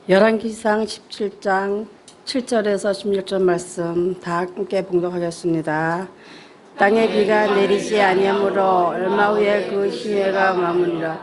열왕기상 17장 7절에서 16절 말씀 다 함께 봉독하겠습니다. 땅에 비가 내리지 아니하므로 얼마 후에 그 힘해가 마무니라.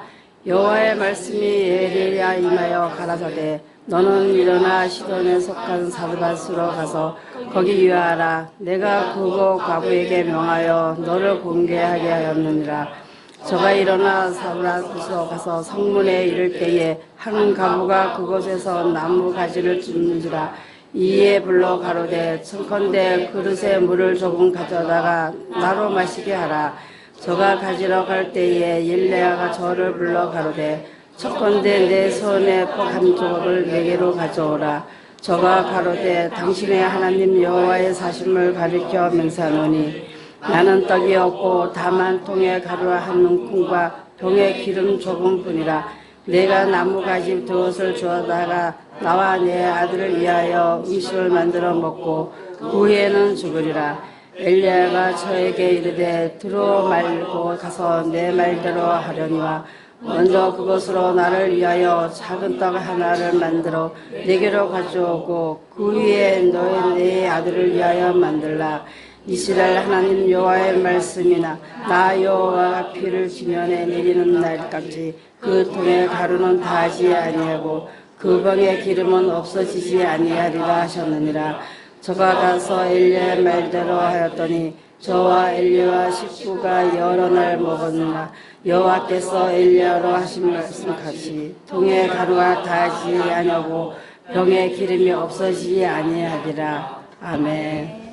여호와의 말씀이 에리야 임하여 가라사대 너는 일어나 시돈에 속한 사르밧으로 가서 거기 유하라. 내가 그곳 과부에게 명하여 너를 공개하게 하였느니라. 저가 일어나 사르밧으로 가서 성문에 이를 때에 한 과부가 그곳에서 나무 가지를 줍는지라. 이에 불러 가로되 청컨대 그릇에 물을 조금 가져다가 나로 마시게 하라. 저가 가지러 갈 때에 엘리야가 저를 불러 가로되 청컨대 내 손에 폭 한 조각을 내게로 가져오라. 저가 가로되 당신의 하나님 여호와의 사심을 가리켜 맹세하노니 나는 떡이 없고 다만 통에 가루 한 움큼과 병에 기름 조금뿐이라. 내가 나무가지 두엇을 주어다가 나와 내 아들을 위하여 음식을 만들어 먹고 그 후에는 죽으리라. 엘리야가 저에게 이르되 들어 말고 가서 내 말대로 하려니와 먼저 그것으로 나를 위하여 작은 떡 하나를 만들어 내게로 가져오고 그 위에 너의 내 아들을 위하여 만들라. 이스라엘 하나님 여호와의 말씀이나 나 여호와가 피를 지면에 내리는 날까지 그 통에 가루는 다하지 아니하고 그 병에 기름은 없어지지 아니하리라 하셨느니라. 저가 가서 엘리야의 말대로 하였더니 저와 엘리야와 식구가 여러 날 먹었느라 여호와께서 엘리야로 하신 말씀 같이 통에 가루가 다하지 아니하고 병에 기름이 없어지지 아니하리라. 아멘.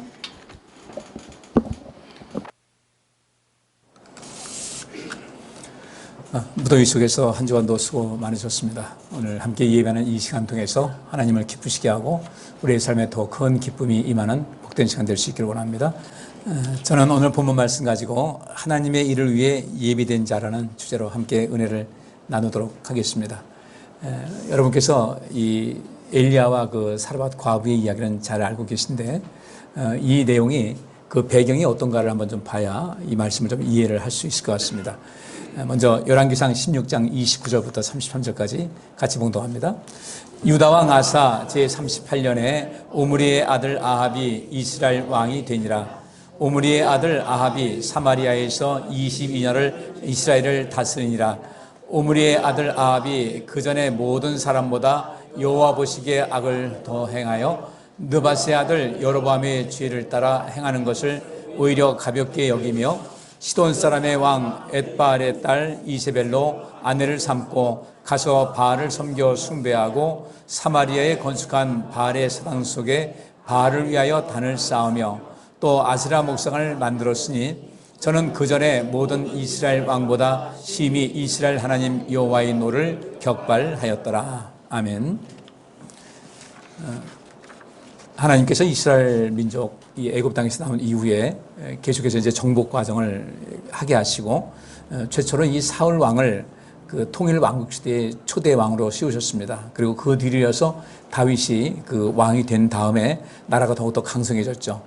무더위 속에서 한 주간도 수고 많으셨습니다. 오늘 함께 예배하는 이 시간 통해서 하나님을 기쁘시게 하고 우리의 삶에 더 큰 기쁨이 임하는 복된 시간 될 수 있기를 원합니다. 저는 오늘 본문 말씀 가지고 하나님의 일을 위해 예비된 자라는 주제로 함께 은혜를 나누도록 하겠습니다. 여러분께서 이 엘리야와 그 사르밧 과부의 이야기는 잘 알고 계신데 이 내용이 그 배경이 어떤가를 한번 좀 봐야 이 말씀을 좀 이해를 할 수 있을 것 같습니다. 먼저 열왕기상 16장 29절부터 33절까지 같이 봉독합니다. 유다왕 아사 제38년에 오므리의 아들 아합이 이스라엘 왕이 되니라. 오므리의 아들 아합이 사마리아에서 22년을 이스라엘을 다스리니라. 오므리의 아들 아합이 그 전에 모든 사람보다 여호와 보시기에 악을 더 행하여 느밧의 아들 여로보암의 죄를 따라 행하는 것을 오히려 가볍게 여기며 시돈 사람의 왕 엣바알의 딸 이세벨로 아내를 삼고 가서 바알을 섬겨 숭배하고 사마리아에 건축한 바알의 사당 속에 바알을 위하여 단을 쌓으며 또 아세라 목상을 만들었으니 저는 그 전에 모든 이스라엘 왕보다 심히 이스라엘 하나님 여호와의 노를 격발하였더라. 아멘. 하나님께서 이스라엘 민족 이 애굽 땅에서 나온 이후에 계속해서 이제 정복 과정을 하게 하시고 최초로 이 사울 왕을 그 통일 왕국 시대의 초대 왕으로 씌우셨습니다. 그리고 그 뒤를 이어서 다윗이 그 왕이 된 다음에 나라가 더욱더 강성해졌죠.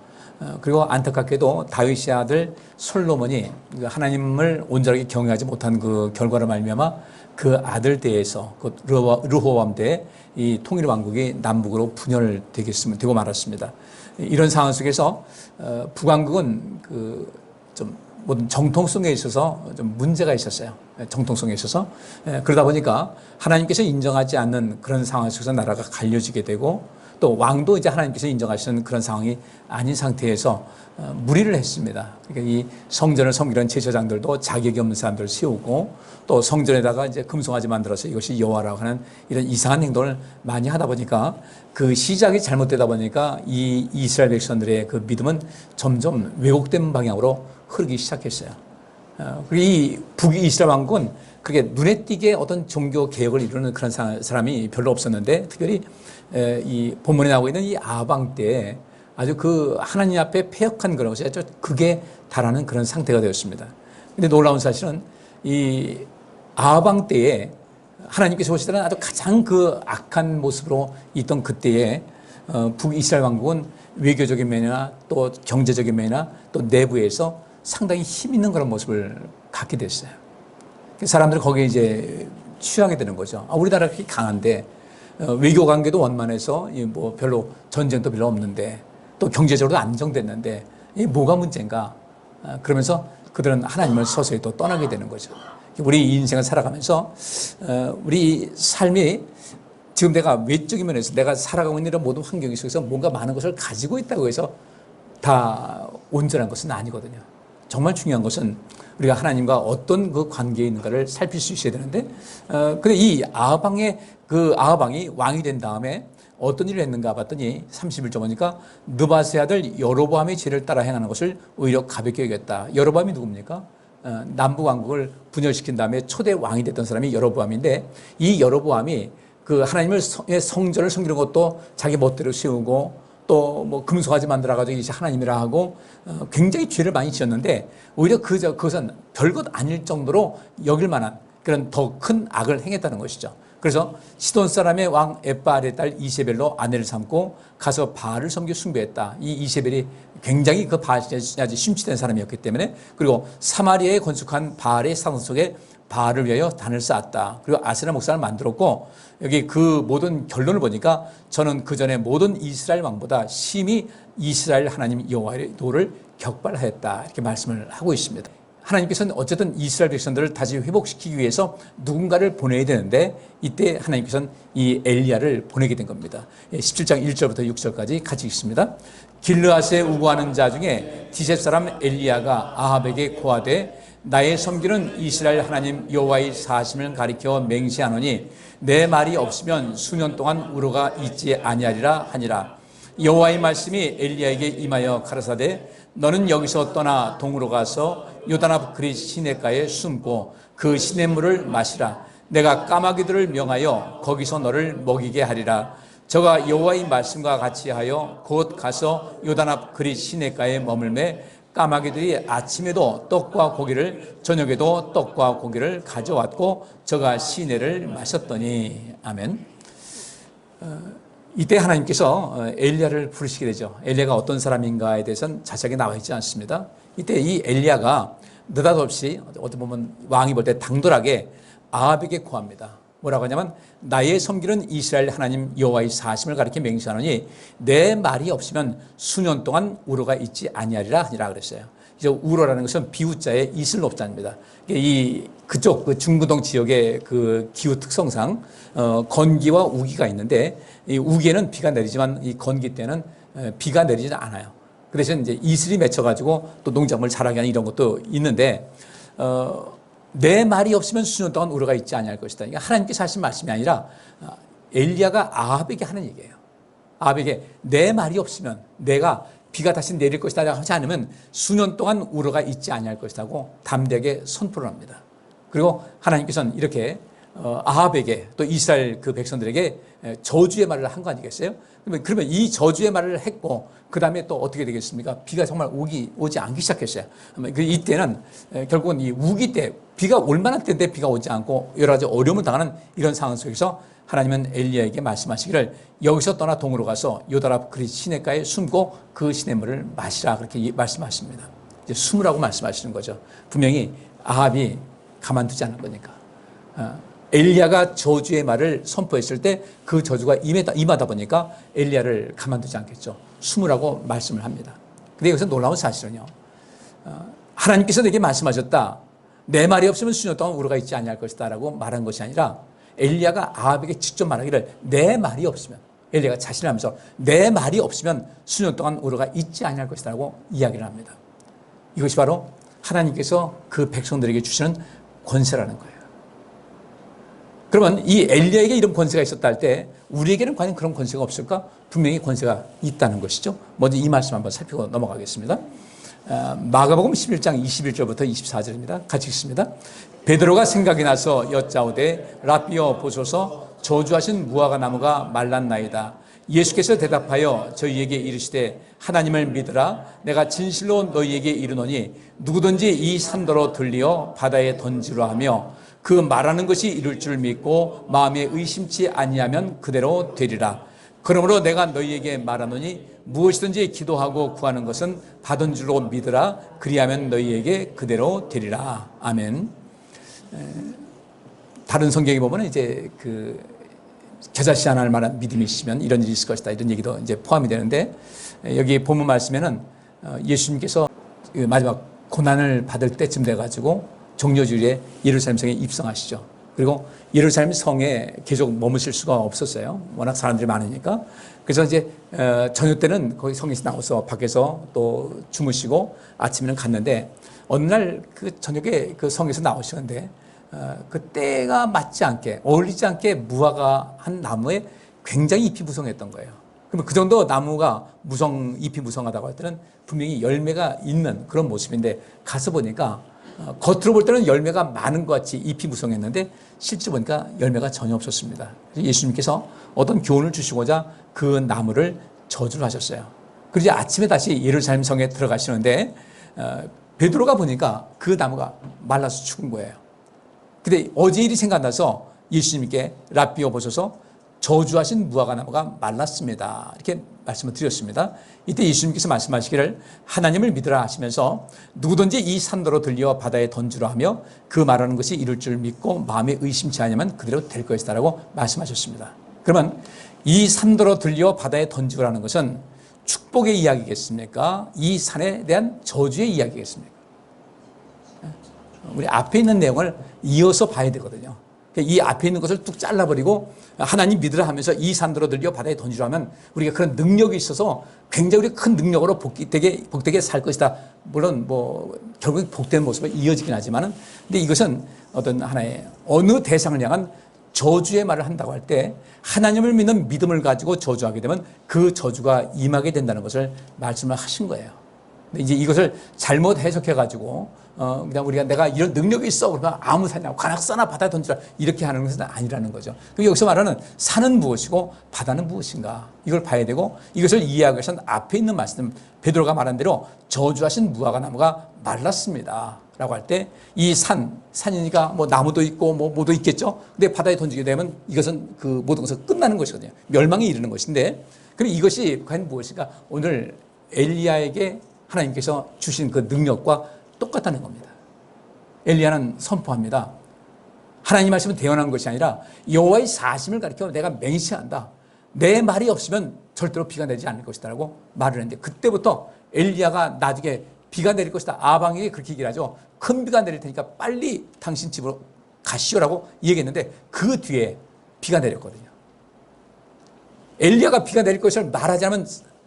그리고 안타깝게도 다윗의 아들 솔로몬이 하나님을 온전하게 경외하지 못한 그 결과로 말미암아 그 아들 때에서 그 르호보암 때 이 통일 왕국이 남북으로 분열되고 말았습니다. 이런 상황 속에서 북왕국은 그 좀 모든 정통성에 있어서 좀 문제가 있었어요. 정통성에 있어서 그러다 보니까 하나님께서 인정하지 않는 그런 상황 속에서 나라가 갈려지게 되고 또 왕도 이제 하나님께서 인정하시는 그런 상황이 아닌 상태에서 무리를 했습니다. 그러니까 이 성전을 섬기는 제사장들도 자격이 없는 사람들을 세우고 또 성전에다가 이제 금송아지 만들어서 이것이 여호와라고 하는 이런 이상한 행동을 많이 하다 보니까 그 시작이 잘못되다 보니까 이 이스라엘 백성들의 그 믿음은 점점 왜곡된 방향으로 흐르기 시작했어요. 그리고 이 북이스라엘 왕국은 그게 눈에 띄게 어떤 종교 개혁을 이루는 그런 사람이 별로 없었는데 특별히 이 본문에 나오고 있는 이 아방 때에 아주 그 하나님 앞에 패역한 그런 것이 아주 극에 달하는 그런 상태가 되었습니다. 근데 놀라운 사실은 이 아방 때에 하나님께서 보시다는 아주 가장 그 악한 모습으로 있던 그때에 북이스라엘 왕국은 외교적인 면이나 또 경제적인 면이나 또 내부에서 상당히 힘 있는 그런 모습을 갖게 됐어요. 사람들이 거기에 이제 취하게 되는 거죠. 우리나라가 그렇게 강한데 외교 관계도 원만해서 뭐 별로 전쟁도 별로 없는데 또 경제적으로도 안정됐는데 이 뭐가 문제인가? 그러면서 그들은 하나님을 서서히 또 떠나게 되는 거죠. 우리 인생을 살아가면서 우리 삶이 지금 내가 외적인 면에서 내가 살아가고 있는 이런 모든 환경 속에서 뭔가 많은 것을 가지고 있다고 해서 다 온전한 것은 아니거든요. 정말 중요한 것은 우리가 하나님과 어떤 그 관계에 있는가를 살필 수 있어야 되는데, 근데 이 아하방이 왕이 된 다음에 어떤 일을 했는가 봤더니 31절 보니까 느바세 아들 여로보암의 죄를 따라 행하는 것을 오히려 가볍게 여겼다. 여로보암이 누굽니까? 남부 왕국을 분열시킨 다음에 초대 왕이 됐던 사람이 여로보암인데, 이 여로보암이 그 하나님의 성전을 섬기는 것도 자기 멋대로 세우고 또 뭐 금송아지 만들어가지고 이제 하나님이라 하고 굉장히 죄를 많이 지었는데, 오히려 그것은 별것 아닐 정도로 여길 만한 그런 더 큰 악을 행했다는 것이죠. 그래서 시돈 사람의 왕 에바알의 딸 이세벨로 아내를 삼고 가서 바알을 섬겨 숭배했다. 이 이세벨이 굉장히 그 바알에 아주 심취된 사람이었기 때문에, 그리고 사마리아에 건축한 바알의 상성 속에 바알을 위하여 단을 쌓았다. 그리고 아세라 목상을 만들었고, 여기 그 모든 결론을 보니까 저는 그 전에 모든 이스라엘 왕보다 심히 이스라엘 하나님 여호와의 도를 격발하였다. 이렇게 말씀을 하고 있습니다. 하나님께서는 어쨌든 이스라엘 백성들을 다시 회복시키기 위해서 누군가를 보내야 되는데, 이때 하나님께서는 이 엘리야를 보내게 된 겁니다. 17장 1절부터 6절까지 같이 읽습니다. 길르앗에 우고하는 자 중에 디셉 사람 엘리야가 아합에게 고하되 나의 섬기는 이스라엘 하나님 여호와의 사심을 가리켜 맹세하노니 내 말이 없으면 수년 동안 우로가 있지 아니하리라 하니라. 여호와의 말씀이 엘리야에게 임하여 가라사대 너는 여기서 떠나 동으로 가서 요단 앞 그릿 시냇가에 숨고 그 시냇물을 마시라. 내가 까마귀들을 명하여 거기서 너를 먹이게 하리라. 저가 여호와의 말씀과 같이 하여 곧 가서 요단 앞 그릿 시냇가에 머물매 까마귀들이 아침에도 떡과 고기를 저녁에도 떡과 고기를 가져왔고 저가 시내를 마셨더니. 아멘. 이때 하나님께서 엘리야를 부르시게 되죠. 엘리야가 어떤 사람인가에 대해서는 자세하게 나와 있지 않습니다. 이때 이 엘리야가 느닷없이 어떻게 보면 왕이 볼 때 당돌하게 아합에게 고합니다. 뭐라고 하냐면 나의 섬기는 이스라엘 하나님 여호와의 사심을 가리켜 맹세하노니 내 말이 없으면 수년 동안 우로가 있지 아니하리라 하니라 그랬어요. 이제 우로라는 것은 비우자의 이슬 높자입니다. 이 그쪽 그 중부동 지역의 그 기후 특성상 건기와 우기가 있는데, 이 우기에는 비가 내리지만 이 건기 때는 비가 내리지 않아요. 그 대신 이제 이슬이 맺혀가지고 또 농작물 자라게 하는 이런 것도 있는데, 내 말이 없으면 수년 동안 우로가 있지 아니할 것이다. 이게 하나님께서 하신 말씀이 아니라 엘리야가 아합에게 하는 얘기예요. 아합에게 내 말이 없으면, 내가 비가 다시 내릴 것이다 하지 않으면 수년 동안 우로가 있지 아니할 것이라고 담대하게 선포를 합니다. 그리고 하나님께서는 이렇게 아합에게 또 이스라엘 그 백성들에게 저주의 말을 한 거 아니겠어요? 그러면 이 저주의 말을 했고 그 다음에 또 어떻게 되겠습니까? 비가 정말 오지 않기 시작했어요. 이때는 결국은 이 우기 때 비가 올 만한 때인데 비가 오지 않고 여러 가지 어려움을 당하는 이런 상황 속에서 하나님은 엘리야에게 말씀하시기를 여기서 떠나 동으로 가서 요단 앞 그릿 시냇가에 숨고 그 시냇물을 마시라 그렇게 말씀하십니다. 이제 숨으라고 말씀하시는 거죠. 분명히 아합이 가만두지 않을 거니까. 엘리야가 저주의 말을 선포했을 때 그 저주가 임하다 보니까 엘리야를 가만두지 않겠죠. 숨으라고 말씀을 합니다. 근데 여기서 놀라운 사실은요, 하나님께서 내게 말씀하셨다. 내 말이 없으면 수년 동안 우로가 있지 아니할 것이다 라고 말한 것이 아니라 엘리야가 아합에게 직접 말하기를 내 말이 없으면, 엘리야가 자신을 하면서 내 말이 없으면 수년 동안 우로가 있지 아니할 것이다 라고 이야기를 합니다. 이것이 바로 하나님께서 그 백성들에게 주시는 권세라는 거예요. 그러면 이 엘리야에게 이런 권세가 있었다 할 때 우리에게는 과연 그런 권세가 없을까? 분명히 권세가 있다는 것이죠. 먼저 이 말씀 한번 살피고 넘어가겠습니다. 마가복음 11장 21절부터 24절입니다. 같이 읽습니다. 베드로가 생각이 나서 여짜오되 라삐여 보소서 저주하신 무화과 나무가 말랐나이다. 예수께서 대답하여 저희에게 이르시되 하나님을 믿으라. 내가 진실로 너희에게 이르노니 누구든지 이 산더러 들리어 바다에 던지라 하며 그 말하는 것이 이룰 줄 믿고 마음에 의심치 아니하면 그대로 되리라. 그러므로 내가 너희에게 말하노니 무엇이든지 기도하고 구하는 것은 받은 줄로 믿으라. 그리하면 너희에게 그대로 되리라. 아멘. 다른 성경에 보면 이제 그 겨자씨 하나 할 만한 믿음이 있으면 이런 일이 있을 것이다. 이런 얘기도 이제 포함이 되는데, 여기 본문 말씀에는 예수님께서 마지막 고난을 받을 때쯤 돼가지고 종려주일에 예루살렘 성에 입성하시죠. 그리고 예루살렘 성에 계속 머무실 수가 없었어요. 워낙 사람들이 많으니까. 그래서 이제 저녁 때는 거기 성에서 나와서 밖에서 또 주무시고 아침에는 갔는데, 어느 날 그 저녁에 그 성에서 나오시는데 그 때가 맞지 않게, 어울리지 않게 무화과 한 나무에 굉장히 잎이 무성했던 거예요. 그러면 그 정도 나무가 잎이 무성하다고 할 때는 분명히 열매가 있는 그런 모습인데, 가서 보니까 겉으로 볼 때는 열매가 많은 것 같이 잎이 무성했는데 실제 보니까 열매가 전혀 없었습니다. 예수님께서 어떤 교훈을 주시고자 그 나무를 저주를 하셨어요. 그리고 아침에 다시 예루살렘 성에 들어가시는데 베드로가 보니까 그 나무가 말라서 죽은 거예요. 근데 어제 일이 생각나서 예수님께 랍비여 보셔서 저주하신 무화과 나무가 말랐습니다. 이렇게 말씀을 드렸습니다. 이때 예수님께서 말씀하시기를 하나님을 믿으라 하시면서 누구든지 이 산도로 들려 바다에 던지라 하며 그 말하는 것이 이룰 줄 믿고 마음에 의심치 않으면 그대로 될 것이다 라고 말씀하셨습니다. 그러면 이 산도로 들려 바다에 던지라는 것은 축복의 이야기겠습니까? 이 산에 대한 저주의 이야기겠습니까? 우리 앞에 있는 내용을 이어서 봐야 되거든요. 이 앞에 있는 것을 뚝 잘라버리고 하나님 믿으라 하면서 이 산도로 들려 바다에 던지라 하면 우리가 그런 능력이 있어서 굉장히 큰 능력으로 복되게 살 것이다. 물론 결국 복되는 모습을 이어지긴 하지만은, 근데 이것은 어떤 하나의 어느 대상을 향한 저주의 말을 한다고 할 때 하나님을 믿는 믿음을 가지고 저주하게 되면 그 저주가 임하게 된다는 것을 말씀을 하신 거예요. 근데 이제 이것을 잘못 해석해가지고 그냥 우리가 내가 이런 능력이 있어 그러면 아무 산이나 관악산이나 바다에 던지라 이렇게 하는 것은 아니라는 거죠. 그리고 여기서 말하는 산은 무엇이고 바다는 무엇인가 이걸 봐야 되고, 이것을 이해하기 위해서는 앞에 있는 말씀 베드로가 말한 대로 저주하신 무화과 나무가 말랐습니다 라고 할 때 이 산이니까 나무도 있고 뭐도 있겠죠. 근데 바다에 던지게 되면 이것은 그 모든 것은 끝나는 것이거든요. 멸망에 이르는 것인데, 그럼 이것이 과연 무엇인가? 오늘 엘리야에게 하나님께서 주신 그 능력과 똑같다는 겁니다. 엘리야는 선포합니다. 하나님 말씀은 대언한 것이 아니라 여호와의 사심을 가리켜 내가 맹세한다. 내 말이 없으면 절대로 비가 내리지 않을 것이다 라고 말을 했는데, 그때부터 엘리야가 나중에 비가 내릴 것이다. 아방에게 그렇게 얘기를 하죠. 큰 비가 내릴 테니까 빨리 당신 집으로 가시오라고 얘기했는데 그 뒤에 비가 내렸거든요. 엘리야가 비가 내릴 것을 말하지 않으면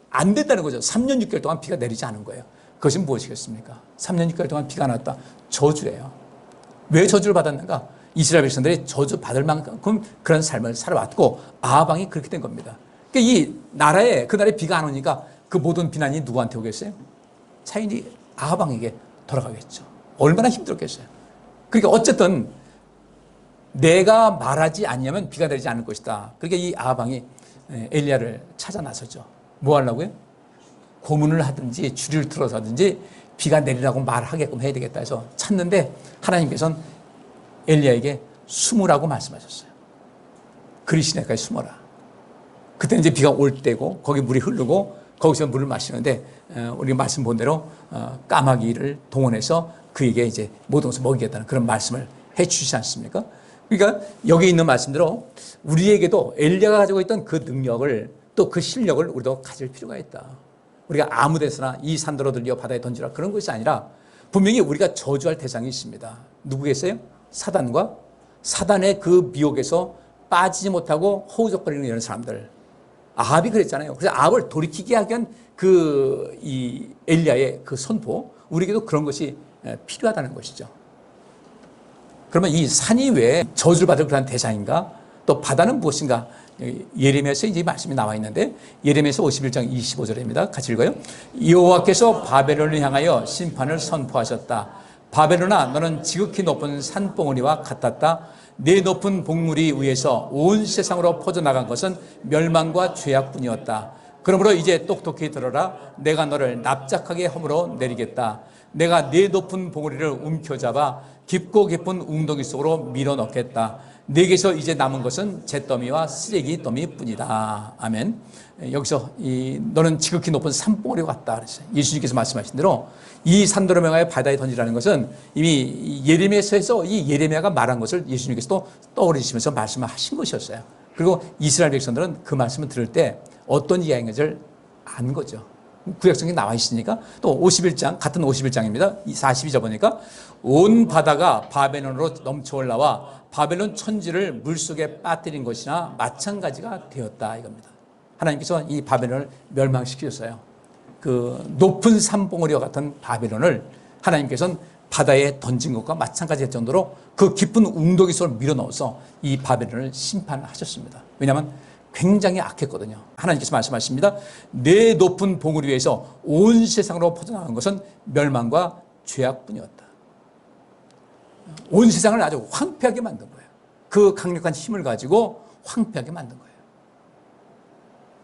안 된다는 거죠. 3년 6개월 동안 비가 내리지 않은 거예요. 그것이 무엇이겠습니까? 3년 6개월 동안 비가 났다. 저주예요. 왜 저주를 받았는가? 이스라엘 백성들이 저주 받을 만큼 그런 삶을 살아왔고 아방이 그렇게 된 겁니다. 그러니까 이 나라에 그날에 비가 안 오니까 그 모든 비난이 누구한테 오겠어요? 차인이 아방에게 돌아가겠죠. 얼마나 힘들었겠어요. 그러니까 어쨌든 내가 말하지 않으면 비가 내리지 않을 것이다. 그러니까 이 아방이 엘리야를 찾아 나서죠. 뭐 하려고요? 고문을 하든지 주리를 틀어서 하든지 비가 내리라고 말하게끔 해야 되겠다 해서 찾는데, 하나님께서는 엘리야에게 숨으라고 말씀하셨어요. 그리 시내가에 숨어라. 그때 이제 비가 올 때고 거기 물이 흐르고 거기서 물을 마시는데 우리가 말씀 본 대로 까마귀를 동원해서 그에게 이제 모든 것을 먹이겠다는 그런 말씀을 해 주시지 않습니까? 그러니까 여기 있는 말씀대로 우리에게도 엘리야가 가지고 있던 그 능력을, 또 그 실력을 우리도 가질 필요가 있다. 우리가 아무 데서나 이 산도로 들려 바다에 던지라 그런 것이 아니라 분명히 우리가 저주할 대상이 있습니다. 누구겠어요? 사단과 사단의 그 미혹에서 빠지지 못하고 허우적거리는 이런 사람들. 아합이 그랬잖아요. 그래서 아합을 돌이키게 하기 위한 이 엘리야의 그 선포, 우리에게도 그런 것이 필요하다는 것이죠. 그러면 이 산이 왜 저주를 받을 그런 대상인가? 또 바다는 무엇인가? 예레미야에서 이제 말씀이 나와 있는데, 예레미야서 51장 25절입니다. 같이 읽어요. 여호와께서 바벨론을 향하여 심판을 선포하셨다. 바벨론아, 너는 지극히 높은 산봉우리와 같았다. 내 높은 봉우리 위에서 온 세상으로 퍼져나간 것은 멸망과 죄악뿐이었다. 그러므로 이제 똑똑히 들어라. 내가 너를 납작하게 허물어 내리겠다. 내가 네 높은 봉우리를 움켜잡아 깊고 깊은 웅덩이 속으로 밀어넣겠다. 내게서 이제 남은 것은 잿더미와 쓰레기 더미뿐이다. 아멘. 여기서 너는 지극히 높은 산봉우리와 같다 그랬어요. 예수님께서 말씀하신 대로 이 산도로 명하여 바다에 던지라는 것은 이미 예레미야서에서 이 예레미야가 말한 것을 예수님께서 또 떠올리시면서 말씀을 하신 것이었어요. 그리고 이스라엘 백성들은 그 말씀을 들을 때 어떤 이야기인지를 안 거죠. 구약성경에 나와 있으니까. 또 51장, 같은 51장입니다. 42절 보니까 온 바다가 바벨론으로 넘쳐 올라와 바벨론 천지를 물속에 빠뜨린 것이나 마찬가지가 되었다 이겁니다. 하나님께서 이 바벨론을 멸망시키셨어요. 그 높은 산봉우리와 같은 바벨론을 하나님께서는 바다에 던진 것과 마찬가지일 정도로 그 깊은 웅덩이 속으로 밀어넣어서 이 바벨론을 심판하셨습니다. 왜냐하면 굉장히 악했거든요. 하나님께서 말씀하십니다. 내 높은 봉우리 위에서 온 세상으로 퍼져나간 것은 멸망과 죄악뿐이었다. 온 세상을 아주 황폐하게 만든 거예요. 그 강력한 힘을 가지고 황폐하게 만든 거예요.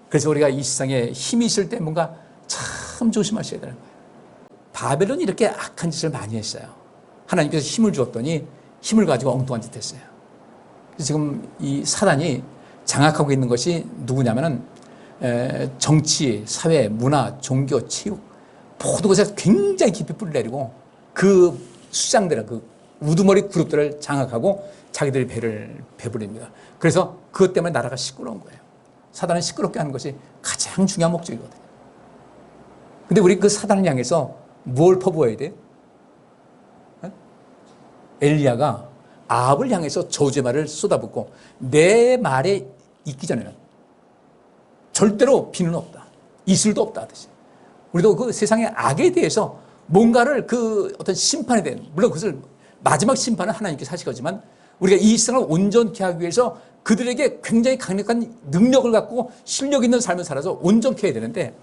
그래서 우리가 이 세상에 힘이 있을 때 뭔가 참 조심하셔야 되는 거예요. 바벨론이 이렇게 악한 짓을 많이 했어요. 하나님께서 힘을 주었더니 힘을 가지고 엉뚱한 짓 했어요. 그래서 지금 이 사단이 장악하고 있는 것이 누구냐면은 정치, 사회, 문화, 종교, 체육 모든 것에 굉장히 깊이 뿌리를 내리고 그 수장들, 그 우두머리 그룹들을 장악하고 자기들의 배를 배부립니다. 그래서 그것 때문에 나라가 시끄러운 거예요. 사단을 시끄럽게 하는 것이 가장 중요한 목적이거든요. 근데 우리 그 사단을 향해서 뭘 퍼부어야 돼요? 엘리야가 아합을 향해서 저주의 말을 쏟아붓고 내 말에 있기 전에는 절대로 비는 없다. 이슬도 없다 하듯이. 우리도 그 세상의 악에 대해서 뭔가를 그 어떤 심판에 대한, 물론 그것을 마지막 심판은 하나님께서 하실 거지만 우리가 이 세상을 온전케 하기 위해서 그들에게 굉장히 강력한 능력을 갖고 실력 있는 삶을 살아서 온전케 해야 되는데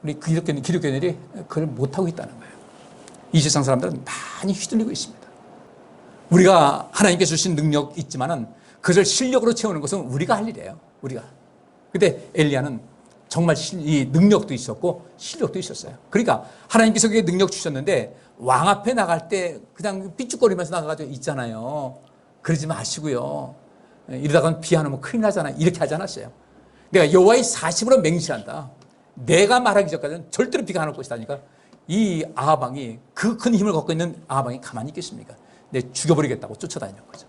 우리 기독교인들이 그걸 못하고 있다는 거예요. 이 세상 사람들은 많이 휘둘리고 있습니다. 우리가 하나님께 주신 능력 있지만은 그것을 실력으로 채우는 것은 우리가 할 일이에요. 우리가. 근데 엘리야는 정말 이 능력도 있었고 실력도 있었어요. 그러니까 하나님께서 그게 능력 주셨는데 왕 앞에 나갈 때 그냥 삐죽거리면서 나가가지고 있잖아요. 그러지 마시고요. 이러다가 비 안 오면 큰일 나잖아요. 이렇게 하지 않았어요. 내가 여호와의 사심으로 맹세한다. 내가 말하기 전까지는 절대로 비가 안 올 것이다니까 이 아합 왕이 그 큰 힘을 갖고 있는 아합 왕이 가만히 있겠습니까? 내 죽여버리겠다고 쫓아다니는 거죠.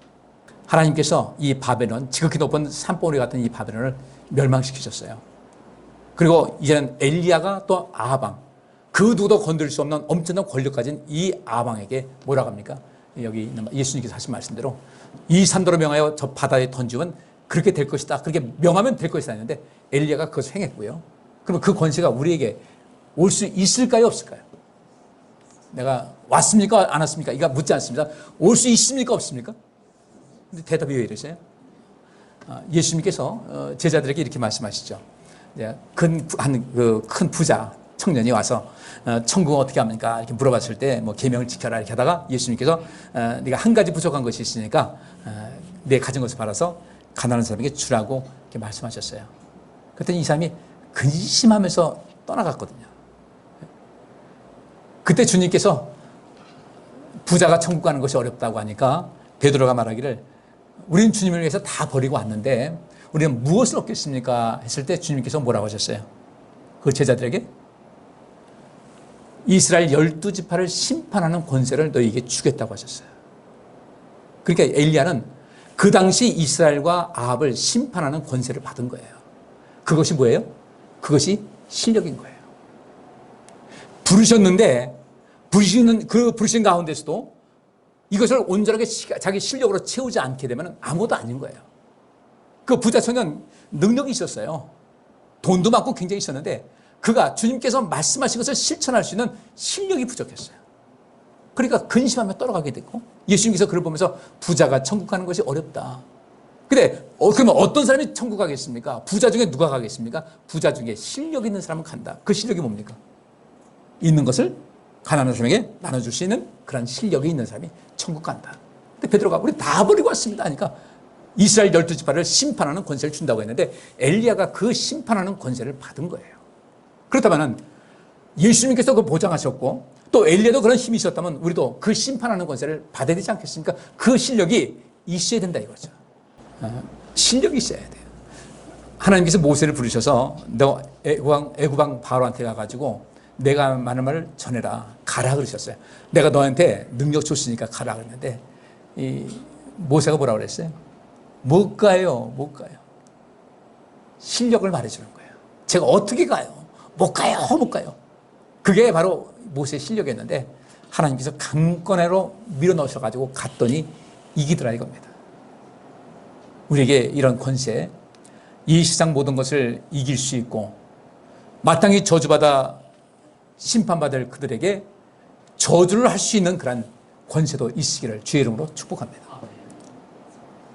하나님께서 이 바벨론, 지극히 높은 산봉우리 같은 이 바벨론을 멸망시키셨어요. 그리고 이제는 엘리야가 또 아합 왕, 그 누구도 건드릴 수 없는 엄청난 권력 가진 이 아합 왕에게 뭐라고 합니까? 여기 있는 예수님께서 하신 말씀대로 이 산도로 명하여 저 바다에 던지면 그렇게 될 것이다. 그렇게 명하면 될 것이다 했는데 엘리야가 그것을 행했고요. 그러면 그 권세가 우리에게 올 수 있을까요? 없을까요? 내가 왔습니까? 안 왔습니까? 이거 묻지 않습니다. 올 수 있습니까? 없습니까? 근데 대답이 왜 이러세요? 예수님께서 제자들에게 이렇게 말씀하시죠. 큰 부자 청년이 와서 천국은 어떻게 합니까? 이렇게 물어봤을 때 뭐 계명을 지켜라 이렇게 하다가 예수님께서 네가 한 가지 부족한 것이 있으니까 내 가진 것을 팔아서 가난한 사람에게 주라고 이렇게 말씀하셨어요. 그랬더니 이 사람이 근심하면서 떠나갔거든요. 그때 주님께서 부자가 천국 가는 것이 어렵다고 하니까 베드로가 말하기를 우리는 주님을 위해서 다 버리고 왔는데 우리는 무엇을 얻겠습니까? 했을 때 주님께서 뭐라고 하셨어요? 그 제자들에게 이스라엘 12지파를 심판하는 권세를 너희에게 주겠다고 하셨어요. 그러니까 엘리야는 그 당시 이스라엘과 아합을 심판하는 권세를 받은 거예요. 그것이 뭐예요? 그것이 실력인 거예요. 부르셨는데 그 부르신 가운데서도 이것을 온전하게 자기 실력으로 채우지 않게 되면 아무것도 아닌 거예요. 그 부자 청년 능력이 있었어요. 돈도 많고 굉장히 있었는데 그가 주님께서 말씀하신 것을 실천할 수 있는 실력이 부족했어요. 그러니까 근심하며 떠나가게 됐고 예수님께서 그를 보면서 부자가 천국 가는 것이 어렵다. 근데 그러면 어떤 사람이 천국 가겠습니까? 부자 중에 누가 가겠습니까? 부자 중에 실력 있는 사람은 간다. 그 실력이 뭡니까? 있는 것을 가난한 사람에게 나눠줄 수 있는 그런 실력이 있는 사람이 천국 간다. 근데 베드로가 우리 다 버리고 왔습니다 하니까 이스라엘 12지파를 심판하는 권세를 준다고 했는데 엘리야가 그 심판하는 권세를 받은 거예요. 그렇다면 예수님께서 그걸 보장하셨고 또 엘리야도 그런 힘이 있었다면 우리도 그 심판하는 권세를 받아야 되지 않겠습니까? 그 실력이 있어야 된다 이거죠. 실력이 있어야 돼요. 하나님께서 모세를 부르셔서 너 애굽왕 바로한테 가가지고 내가 많은 말을 전해라. 가라 그러셨어요. 내가 너한테 능력 줬으니까 가라 그랬는데 이 모세가 뭐라고 그랬어요? 못 가요. 못 가요. 실력을 말해주는 거예요. 제가 어떻게 가요? 못 가요, 못 가요. 그게 바로 모세의 실력이었는데 하나님께서 강권으로 밀어넣으셔가지고 갔더니 이기더라 이겁니다. 우리에게 이런 권세, 이 세상 모든 것을 이길 수 있고 마땅히 저주받아 심판받을 그들에게 저주를 할 수 있는 그런 권세도 있으기를 주의 이름으로 축복합니다.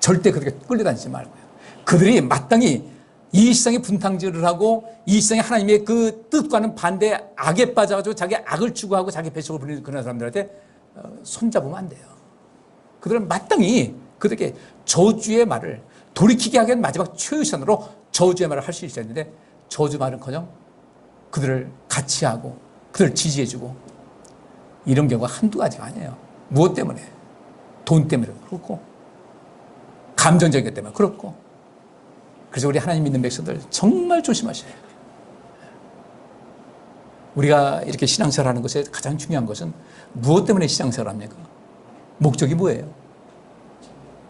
절대 그들에게 끌려다니지 말고요. 그들이 마땅히 이 세상에 분탕질을 하고 이 세상에 하나님의 그 뜻과는 반대 악에 빠져가지고 자기 악을 추구하고 자기 배척을 부리는 그런 사람들한테 손잡으면 안 돼요. 그들은 마땅히 그들에게 저주의 말을 돌이키게 하기 위한 마지막 최후선으로 저주의 말을 할 수 있어야 했는데 저주 말은커녕 그들을 같이 하고 그들을 지지해주고 이런 경우가 한두 가지가 아니에요. 무엇 때문에? 돈 때문에 그렇고 감정적인 것 때문에 그렇고. 그래서 우리 하나님 믿는 백성들 정말 조심하셔야 해요. 우리가 이렇게 신앙생활 하는 것에 가장 중요한 것은 무엇 때문에 신앙생활 합니까? 목적이 뭐예요?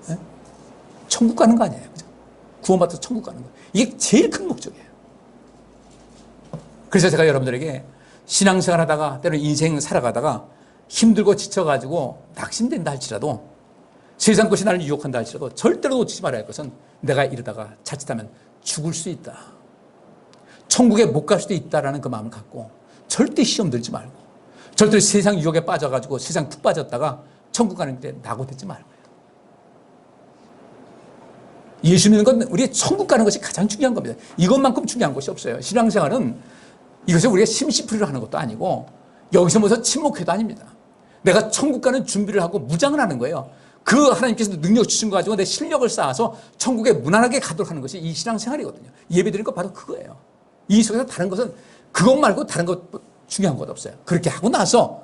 네? 천국 가는 거 아니에요. 그죠? 구원받아서 천국 가는 거. 이게 제일 큰 목적이에요. 그래서 제가 여러분들에게 신앙생활 하다가 때로는 인생 살아가다가 힘들고 지쳐가지고 낙심된다 할지라도 세상 것이 나를 유혹한다 할지라도 절대로 놓치지 말아야 할 것은 내가 이러다가 자칫하면 죽을 수 있다. 천국에 못 갈 수도 있다라는 그 마음을 갖고 절대 시험 들지 말고 절대로 세상 유혹에 빠져가지고 세상 푹 빠졌다가 천국 가는데 낙오되지 말고요. 예수 믿는 건 우리의 천국 가는 것이 가장 중요한 겁니다. 이것만큼 중요한 것이 없어요. 신앙생활은 이것을 우리가 심시풀이로 하는 것도 아니고 여기서 모여서 침묵회도 아닙니다. 내가 천국 가는 준비를 하고 무장을 하는 거예요. 그 하나님께서 능력 주신 거 가지고 내 실력을 쌓아서 천국에 무난하게 가도록 하는 것이 이 신앙생활이거든요. 예배 드리는 거 바로 그거예요. 이 속에서 다른 것은 그것 말고 다른 것 중요한 것 없어요. 그렇게 하고 나서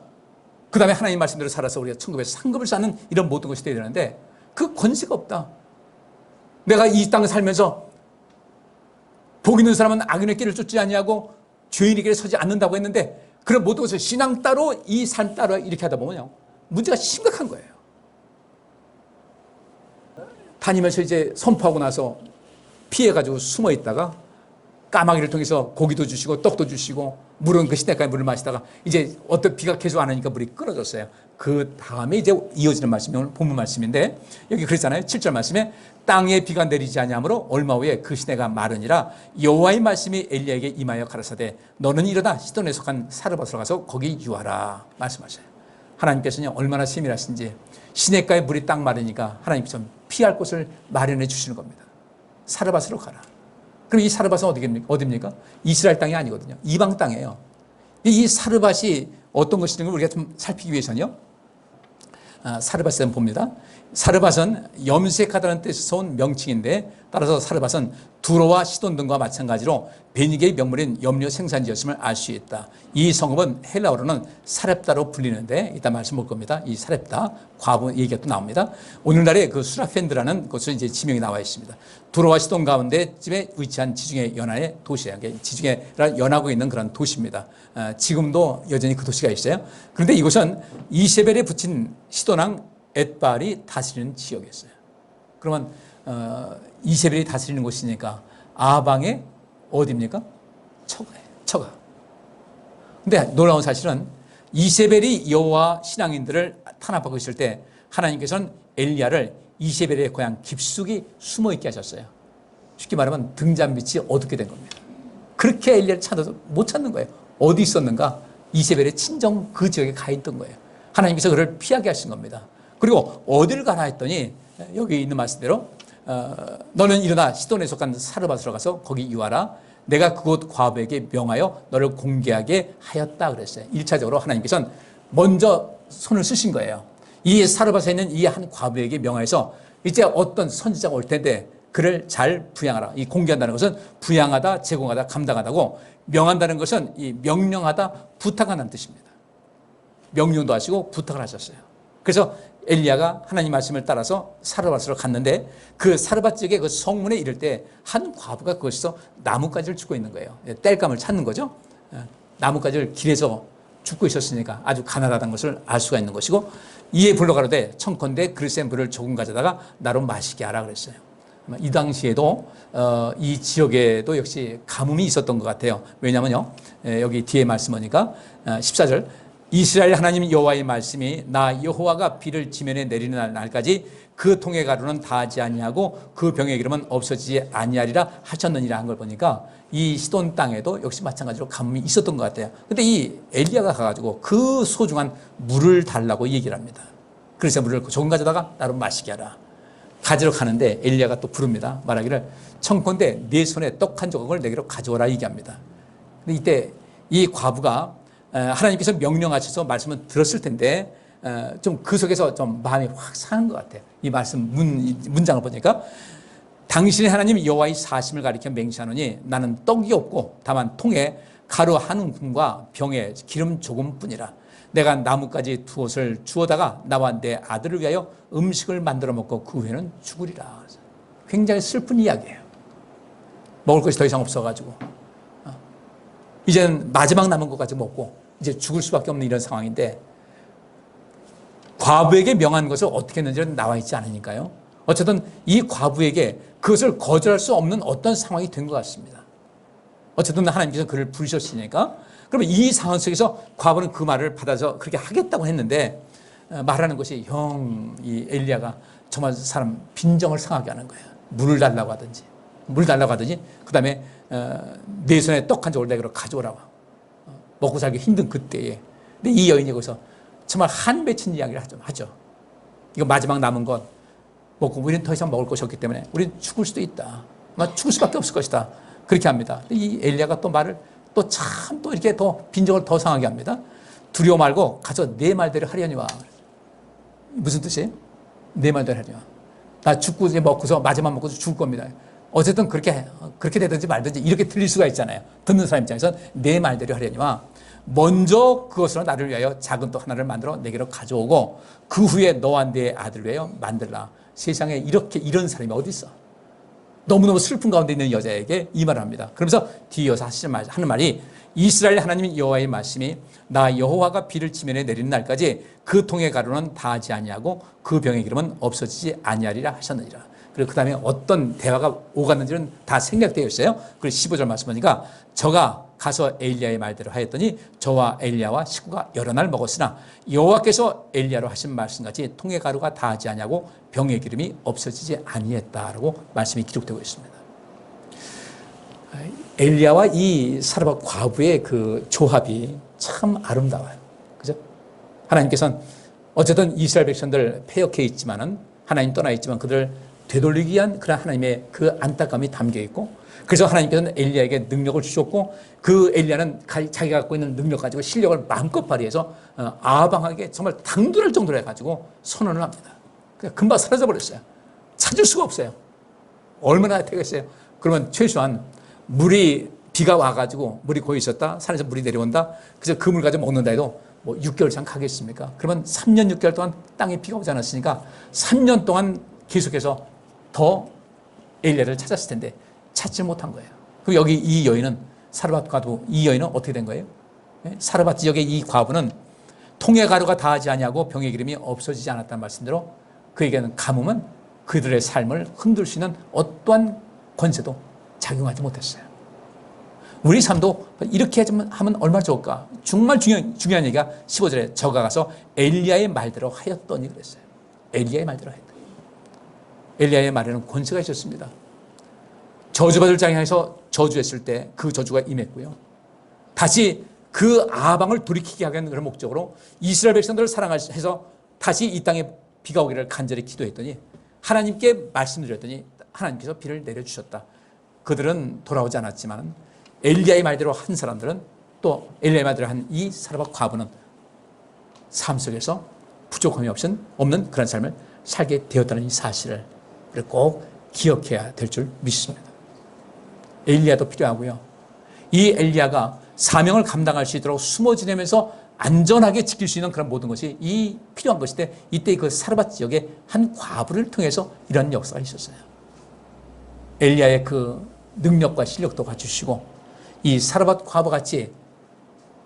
그 다음에 하나님 말씀대로 살아서 우리가 천국에서 상급을 쌓는 이런 모든 것이 되어야 되는데 그 권세가 없다. 내가 이 땅을 살면서 복 있는 사람은 악인의 길을 쫓지 아니하고 죄인의 길에 서지 않는다고 했는데 그런 모든 것을 신앙 따로 이 삶 따로 이렇게 하다 보면요 문제가 심각한 거예요. 다니면서 이제 선포하고 나서 피해가지고 숨어 있다가 까마귀를 통해서 고기도 주시고 떡도 주시고 물은 그 시냇가에 물을 마시다가 이제 어떤 비가 계속 안 오니까 물이 끊어졌어요. 그 다음에 이제 이어지는 말씀이 오늘 본문 말씀인데 여기 그랬잖아요. 7절 말씀에 땅에 비가 내리지 아니하므로 얼마 후에 그 시내가 마르니라. 여호와의 말씀이 엘리야에게 임하여 가라사대 너는 일어나 시돈에 속한 사르밧으로 가서 거기 유하라 말씀하셔요. 하나님께서는 얼마나 세밀하신지 시냇가에 물이 딱 마르니까 하나님께서 피할 곳을 마련해 주시는 겁니다. 사르밧으로 가라. 그럼 이 사르밧은 어디입니까? 이스라엘 땅이 아니거든요. 이방 땅이에요. 이 사르밧이 어떤 것인지 우리가 좀 살피기 위해서는요. 사르밧을 한번 봅니다. 사르밧은 염색하다는 뜻에서 온 명칭인데 따라서 사르밧은 두로와 시돈 등과 마찬가지로 베니게의 명물인 염료 생산지였음을 알 수 있다. 이 성읍은 헬라어로는 사렙다로 불리는데 이따 말씀 볼 겁니다. 이 사렙다 과부 얘기가 또 나옵니다. 오늘날의 그 수라펜드라는 곳은 이제 지명이 나와 있습니다. 두로와 시돈 가운데쯤에 위치한 지중해 연안의 도시예요. 지중해를 연하고 있는 그런 도시입니다. 지금도 여전히 그 도시가 있어요. 그런데 이곳은 이세벨에 붙인 시돈왕 엣발이 다스리는 지역이었어요. 그러면 이세벨이 다스리는 곳이니까 아방의 어디입니까? 처가예요. 처가. 근데 놀라운 사실은 이세벨이 여호와 신앙인들을 탄압하고 있을 때 하나님께서는 엘리야를 이세벨의 고향 깊숙이 숨어 있게 하셨어요. 쉽게 말하면 등잔빛이 어둡게 된 겁니다. 그렇게 엘리야를 찾아서 못 찾는 거예요. 어디 있었는가? 이세벨의 친정 그 지역에 가 있던 거예요. 하나님께서 그를 피하게 하신 겁니다. 그리고 어디를 가나 했더니 여기 있는 말씀대로 너는 일어나 시돈에 속한 사르밧으로 가서 거기 유하라. 내가 그곳 과부에게 명하여 너를 공개하게 하였다 그랬어요. 1차적으로 하나님께서는 먼저 손을 쓰신 거예요. 이 사르밧에 있는 이 한 과부에게 명하여서 이제 어떤 선지자가 올 텐데 그를 잘 부양하라. 이 공개한다는 것은 부양하다, 제공하다, 감당하다고 명한다는 것은 이 명령하다, 부탁한다는 뜻입니다. 명령도 하시고 부탁을 하셨어요. 그래서 엘리야가 하나님 말씀을 따라서 사르밧으로 갔는데 그 사르밧 지역의 그 성문에 이를 때 한 과부가 그것에서 나뭇가지를 줍고 있는 거예요. 땔감을 찾는 거죠. 나뭇가지를 길에서 줍고 있었으니까 아주 가난하다는 것을 알 수가 있는 것이고 이에 불러가로되 청컨대 그릇에 물을 조금 가져다가 나로 마시게 하라 그랬어요. 이 당시에도 이 지역에도 역시 가뭄이 있었던 것 같아요. 왜냐하면요, 여기 뒤에 말씀 보니까 14절 이스라엘 하나님 여호와의 말씀이 나 여호와가 비를 지면에 내리는 날까지 그 통의 가루는 다하지 아니하고 그 병의 기름은 없어지지 아니하리라 하셨느니라 한 걸 보니까 이 시돈 땅에도 역시 마찬가지로 가뭄이 있었던 것 같아요. 근데 이 엘리야가 가가지고 그 소중한 물을 달라고 얘기를 합니다. 그래서 물을 조금 가져다가 나로 마시게 하라. 가지러 가는데 엘리야가 또 부릅니다. 말하기를 청컨대 네 손에 떡 한 조각을 내게로 가져오라 얘기합니다. 근데 이때 이 과부가 하나님께서 명령하셔서 말씀을 들었을 텐데 좀 그 속에서 좀 마음이 확 상한 것 같아요. 이 말씀 문장을 보니까 당신의 하나님 여호와의 사심을 가리켜 맹세하노니 나는 떡이 없고 다만 통에 가루 한 움큼과 병에 기름 조금뿐이라. 내가 나뭇가지 두 옷을 주워다가 나와 내 아들을 위하여 음식을 만들어 먹고 그 후에는 죽으리라. 굉장히 슬픈 이야기예요. 먹을 것이 더 이상 없어가지고 이제는 마지막 남은 것까지 먹고 이제 죽을 수밖에 없는 이런 상황인데 과부에게 명한 것을 어떻게 했는지는 나와 있지 않으니까요. 어쨌든 이 과부에게 그것을 거절할 수 없는 어떤 상황이 된 것 같습니다. 어쨌든 하나님께서 그를 부르셨으니까 그러면 이 상황 속에서 과부는 그 말을 받아서 그렇게 하겠다고 했는데 말하는 것이 이 엘리야가 정말 사람 빈정을 상하게 하는 거예요. 물을 달라고 하든지 그 다음에 내 손에 떡 한 조각을 내게로 가져오라고 먹고 살기 힘든 그때에. 근데 이 여인이 거기서 정말 한 맺힌 이야기를 하죠. 이거 마지막 남은 것 먹고 우리는 더 이상 먹을 것이 없기 때문에 우리는 죽을 수도 있다. 죽을 수밖에 없을 것이다. 그렇게 합니다. 이 엘리야가 또 말을 또 참 또 이렇게 더 빈정을 더 상하게 합니다. 두려워 말고 가서 내 말대로 하려니와. 무슨 뜻이에요? 내 말대로 하려니와. 나 죽고 이제 먹고서 마지막 먹고서 죽을 겁니다. 어쨌든 그렇게 되든지 말든지 이렇게 들릴 수가 있잖아요. 듣는 사람 입장에서는 내 말대로 하려니와 먼저 그것으로 나를 위하여 작은 떡 하나를 만들어 내게로 가져오고 그 후에 너와 내 아들을 위하여 만들라. 세상에 이런 사람이 어디 있어? 너무너무 슬픈 가운데 있는 여자에게 이 말을 합니다. 그러면서 뒤이어서 하는 말이 이스라엘 하나님 여호와의 말씀이 나 여호와가 비를 지면에 내리는 날까지 그 통의 가루는 다하지 아니하고 그 병의 기름은 없어지지 아니하리라 하셨느니라. 그리고 그 다음에 어떤 대화가 오갔는지는 다 생략되어 있어요. 그리고 15절 말씀 보니까 저가 가서 엘리야의 말대로 하였더니 저와 엘리야와 식구가 여러 날 먹었으나 여호와께서 엘리야로 하신 말씀같이 통의 가루가 다하지 아니하고 병의 기름이 없어지지 아니했다라고 말씀이 기록되고 있습니다. 엘리야와 이 사르밧 과부의 그 조합이 참 아름다워요. 그죠? 하나님께서는 어쨌든 이스라엘 백성들 패역해 있지만은 하나님 떠나 있지만 그들을 되돌리기 위한 그런 하나님의 그 안타까움이 담겨 있고 그래서 하나님께서는 엘리야에게 능력을 주셨고 그 엘리야는 자기가 갖고 있는 능력 가지고 실력을 마음껏 발휘해서 아방하게 정말 당돌할 정도로 해가지고 선언을 합니다. 그냥 금방 사라져버렸어요. 찾을 수가 없어요. 얼마나 되겠어요. 그러면 최소한 비가 와가지고 물이 고여 있었다. 산에서 물이 내려온다. 그래서 그 물 가지고 먹는다 해도 뭐 6개월 이상 가겠습니까? 그러면 3년 6개월 동안 땅에 비가 오지 않았으니까 3년 동안 계속해서 더 엘리야를 찾았을 텐데 찾지 못한 거예요. 그리고 여기 이 여인은 사르밧 과부 이 여인은 어떻게 된 거예요? 사르밧 지역의 이 과부는 통의 가루가 다하지 아니하고 병의 기름이 없어지지 않았다는 말씀대로 그에게는 가뭄은 그들의 삶을 흔들 수 있는 어떠한 권세도 작용하지 못했어요. 우리 삶도 이렇게 하면 얼마나 좋을까? 정말 중요한 얘기가 15절에 저가 가서 엘리야의 말대로 하였더니 그랬어요. 엘리야의 말대로 하였더니. 엘리야의 말에는 권세가 있었습니다. 저주받을 자를 향해서 저주했을 때 그 저주가 임했고요. 다시 그 아방을 돌이키게 하는 그런 목적으로 이스라엘 백성들을 사랑해서 다시 이 땅에 비가 오기를 간절히 기도했더니 하나님께 말씀드렸더니 하나님께서 비를 내려주셨다. 그들은 돌아오지 않았지만 엘리야의 말대로 한 사람들은 또 엘리야의 말대로 한 이 사르밧 과부는 삶 속에서 부족함이 없는 그런 삶을 살게 되었다는 이 사실을 꼭 기억해야 될 줄 믿습니다. 엘리야도 필요하고요. 이 엘리야가 사명을 감당할 수 있도록 숨어 지내면서 안전하게 지킬 수 있는 그런 모든 것이 이 필요한 것인데 이때 그 사르밧 지역의 한 과부를 통해서 이런 역사가 있었어요. 엘리야의 그 능력과 실력도 갖추시고 이 사르밧 과부같이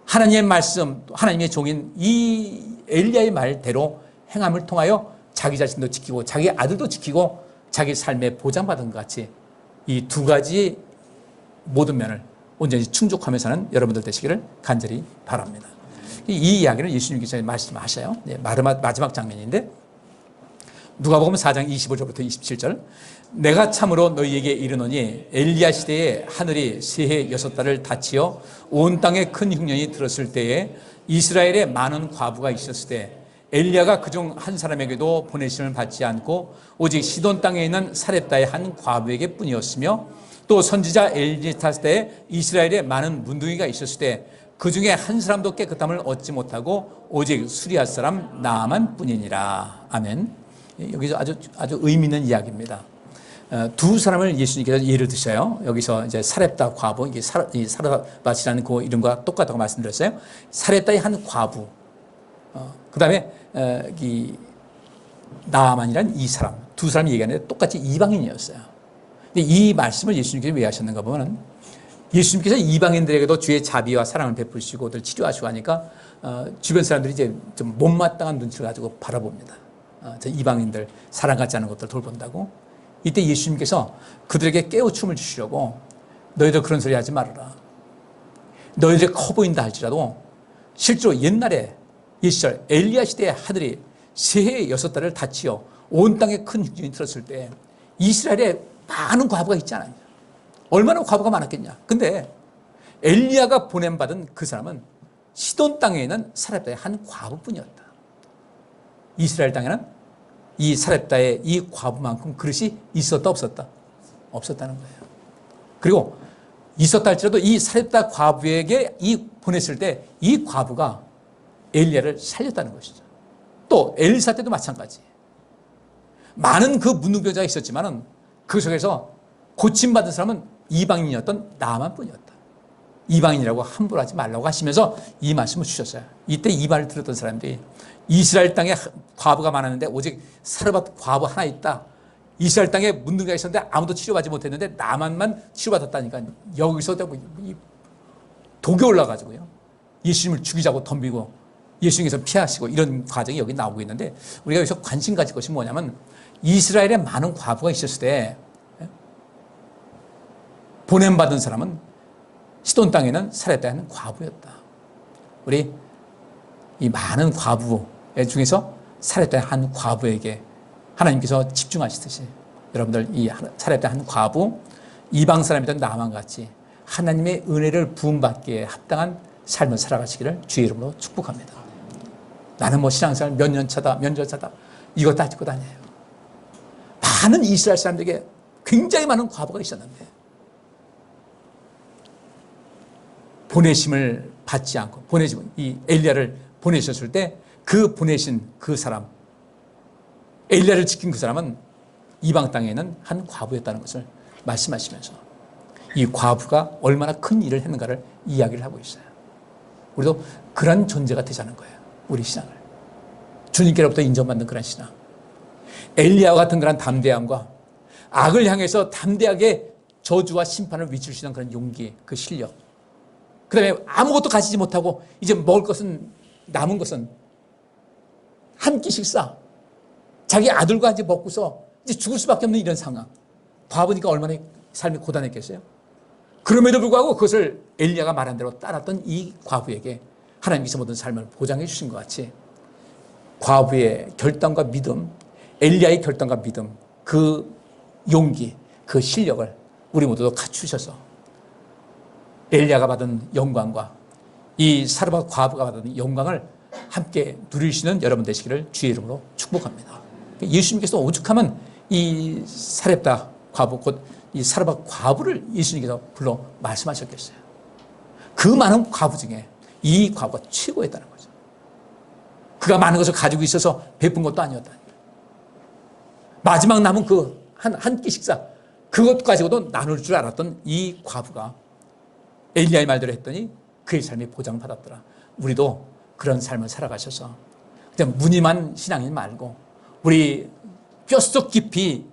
하나님의 말씀, 하나님의 종인 이 엘리야의 말대로 행함을 통하여 자기 자신도 지키고 자기 아들도 지키고 자기 삶에 보장받은 것 같이 이 두 가지 모든 면을 온전히 충족하며 사는 여러분들 되시기를 간절히 바랍니다. 이 이야기를 예수님께서 말씀하셔요. 마지막 장면인데 누가복음 4장 25절부터 27절. 내가 참으로 너희에게 이르노니 엘리야 시대에 하늘이 새해 6달을 닫히어 온 땅에 큰 흉년이 들었을 때에 이스라엘에 많은 과부가 있었을 때 엘리야가 그중 한 사람에게도 보내심을 받지 않고 오직 시돈 땅에 있는 사렙다의 한 과부에게 뿐이었으며 또 선지자 엘리사 때에 이스라엘에 많은 문둥이가 있었을 때 그 중에 한 사람도 깨끗함을 얻지 못하고 오직 수리할 사람 나아만 뿐이니라. 아멘. 여기서 아주 의미 있는 이야기입니다. 두 사람을 예수님께서 예를 드셔요. 여기서 이제 사렙다 과부, 이게 사르밧이라는 그 이름과 똑같다고 말씀드렸어요. 사렙다의 한 과부. 그 다음에 이 나아만이라는 이 사람, 두 사람이 얘기하는데 똑같이 이방인이었어요. 근데 이 말씀을 예수님께서 왜 하셨는가 보면 예수님께서 이방인들에게도 주의 자비와 사랑을 베푸시고들 치료하시고 하니까 주변 사람들이 이제 좀 못마땅한 눈치를 가지고 바라봅니다. 저 이방인들 사랑하지 않은 것들 돌본다고. 이때 예수님께서 그들에게 깨우침을 주시려고 너희들 그런 소리 하지 말아라. 너희들 커 보인다 할지라도 실제로 옛날에 옛시절 엘리야 시대의 하늘이 새해 6달을 닫히어 온 땅에 큰 흉년이 들었을 때 이스라엘에 많은 과부가 있잖아요. 얼마나 과부가 많았겠냐. 근데 엘리야가 보냄받은 그 사람은 시돈 땅에 있는 사렙다의 한 과부뿐이었다. 이스라엘 땅에는 이 사렙다의 이 과부만큼 그릇이 있었다 없었다? 없었다는 거예요. 그리고 있었다 할지라도 이 사렙다 과부에게 이 보냈을 때 이 과부가 엘리야를 살렸다는 것이죠. 또 엘리사 때도 마찬가지. 많은 그 문둥병자가 있었지만은 그 속에서 고침받은 사람은 이방인이었던 나만 뿐이었다. 이방인이라고 함부로 하지 말라고 하시면서 이 말씀을 주셨어요. 이때 이 말을 들었던 사람들이 이스라엘 땅에 과부가 많았는데 오직 사르밧 과부 하나 있다. 이스라엘 땅에 문둥이가 있었는데 아무도 치료받지 못했는데 나만만 치료받았다니까 여기서 독이 올라가지고요. 예수님을 죽이자고 덤비고 예수님께서 피하시고 이런 과정이 여기 나오고 있는데 우리가 여기서 관심 가질 것이 뭐냐면 이스라엘에 많은 과부가 있었을 때 보냄받은 사람은 시돈 땅에는 사렙다의 한 과부였다. 우리 이 많은 과부 중에서 사렙다의 한 과부에게 하나님께서 집중하시듯이 여러분들 이 사렙다의 한 과부, 이방 사람이던 나만 같이 하나님의 은혜를 부음받기에 합당한 삶을 살아가시기를 주의 이름으로 축복합니다. 나는 뭐 신앙생활 몇 년 차다, 몇 년 차다 이거 따지고 다녀요. 많은 이스라엘 사람들에게 굉장히 많은 과부가 있었는데 보내심을 받지 않고 이 엘리야를 보내셨을 때 그 보내신 그 사람, 엘리야를 지킨 그 사람은 이방 땅에는 한 과부였다는 것을 말씀하시면서 이 과부가 얼마나 큰 일을 했는가를 이야기를 하고 있어요. 우리도 그런 존재가 되자는 거예요. 우리 신앙을. 주님께로부터 인정받는 그런 신앙. 엘리야와 같은 그런 담대함과 악을 향해서 담대하게 저주와 심판을 외칠 수 있는 그런 용기, 그 실력. 그 다음에 아무것도 가지지 못하고 이제 먹을 것은, 남은 것은 한 끼 식사. 자기 아들과 이제 먹고서 이제 죽을 수밖에 없는 이런 상황. 과부니까 얼마나 삶이 고단했겠어요? 그럼에도 불구하고 그것을 엘리야가 말한 대로 따랐던 이 과부에게 하나님께서 모든 삶을 보장해 주신 것 같이 과부의 결단과 믿음, 엘리야의 결단과 믿음, 그 용기, 그 실력을 우리 모두도 갖추셔서 엘리야가 받은 영광과 이 사르밧 과부가 받은 영광을 함께 누리시는 여러분 되시기를 주의 이름으로 축복합니다. 예수님께서 오죽하면 이 사렙다 과부, 곧 이 사르밧 과부를 예수님께서 불러 말씀하셨겠어요. 그 많은 과부 중에 이 과부가 최고였다는 거죠. 그가 많은 것을 가지고 있어서 베푼 것도 아니었다. 마지막 남은 그 한 끼 식사, 그것 가지고도 나눌 줄 알았던 이 과부가 엘리야의 말대로 했더니 그의 삶이 보장받았더라. 우리도 그런 삶을 살아가셔서 그냥 무늬만 신앙인 말고 우리 뼛속 깊이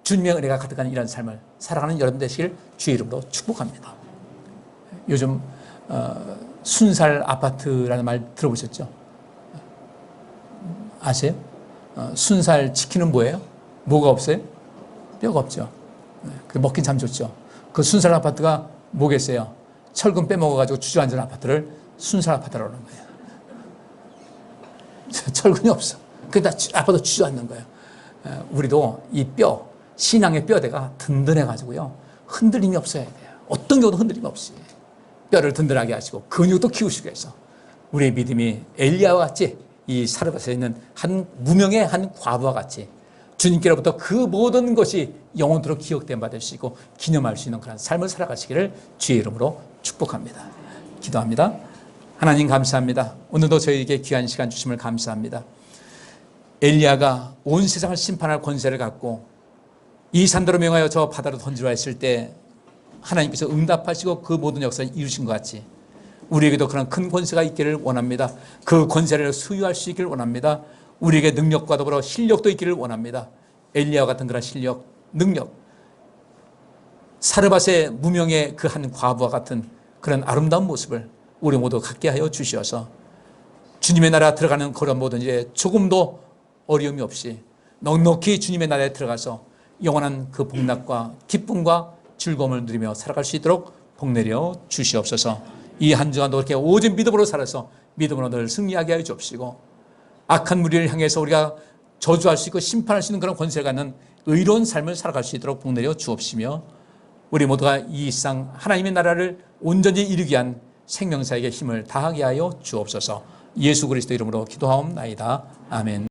주님의 은혜가 가득한 이런 삶을 살아가는 여러분 되시길 주의 이름으로 축복합니다. 요즘 순살 아파트라는 말 들어보셨죠? 아세요? 순살 치킨은 뭐예요? 뭐가 없어요? 뼈가 없죠. 그 먹긴 참 좋죠. 그 순살 아파트가 뭐겠어요? 철근 빼먹어가지고 주저앉은 아파트를 순살 아파트라고 하는 거예요. 철근이 없어. 그다 아파트 주저앉는 거예요. 우리도 이 뼈, 신앙의 뼈대가 든든해가지고요. 흔들림이 없어야 돼요. 어떤 경우도 흔들림 없이. 뼈를 든든하게 하시고 근육도 키우시기 위해서 우리의 믿음이 엘리야와 같이 이 사르밧에 있는 한 무명의 한 과부와 같이 주님께로부터 그 모든 것이 영원토록 기억된 바 되시고 기념할 수 있는 그런 삶을 살아가시기를 주의 이름으로 축복합니다. 기도합니다. 하나님 감사합니다. 오늘도 저희에게 귀한 시간 주심을 감사합니다. 엘리야가 온 세상을 심판할 권세를 갖고 이 산더러 명하여 저 바다로 던지라 했을 때 하나님께서 응답하시고 그 모든 역사를 이루신 것 같이 우리에게도 그런 큰 권세가 있기를 원합니다. 그 권세를 수유할 수 있기를 원합니다. 우리에게 능력과 더불어 실력도 있기를 원합니다. 엘리야와 같은 그런 실력, 능력, 사르밧의 무명의 그 한 과부와 같은 그런 아름다운 모습을 우리 모두 갖게 하여 주시어서 주님의 나라 들어가는 그런 모든 일에 조금도 어려움이 없이 넉넉히 주님의 나라에 들어가서 영원한 그 복락과 기쁨과 즐거움을 누리며 살아갈 수 있도록 복내려 주시옵소서. 이 한 주간도 그렇게 오직 믿음으로 살아서 믿음으로 늘 승리하게 하여 주옵시고 악한 무리를 향해서 우리가 저주할 수 있고 심판할 수 있는 그런 권세를 갖는 의로운 삶을 살아갈 수 있도록 복내려 주옵시며 우리 모두가 이 일상 하나님의 나라를 온전히 이루기 위한 생명사에게 힘을 다하게 하여 주옵소서. 예수 그리스도 이름으로 기도하옵나이다. 아멘.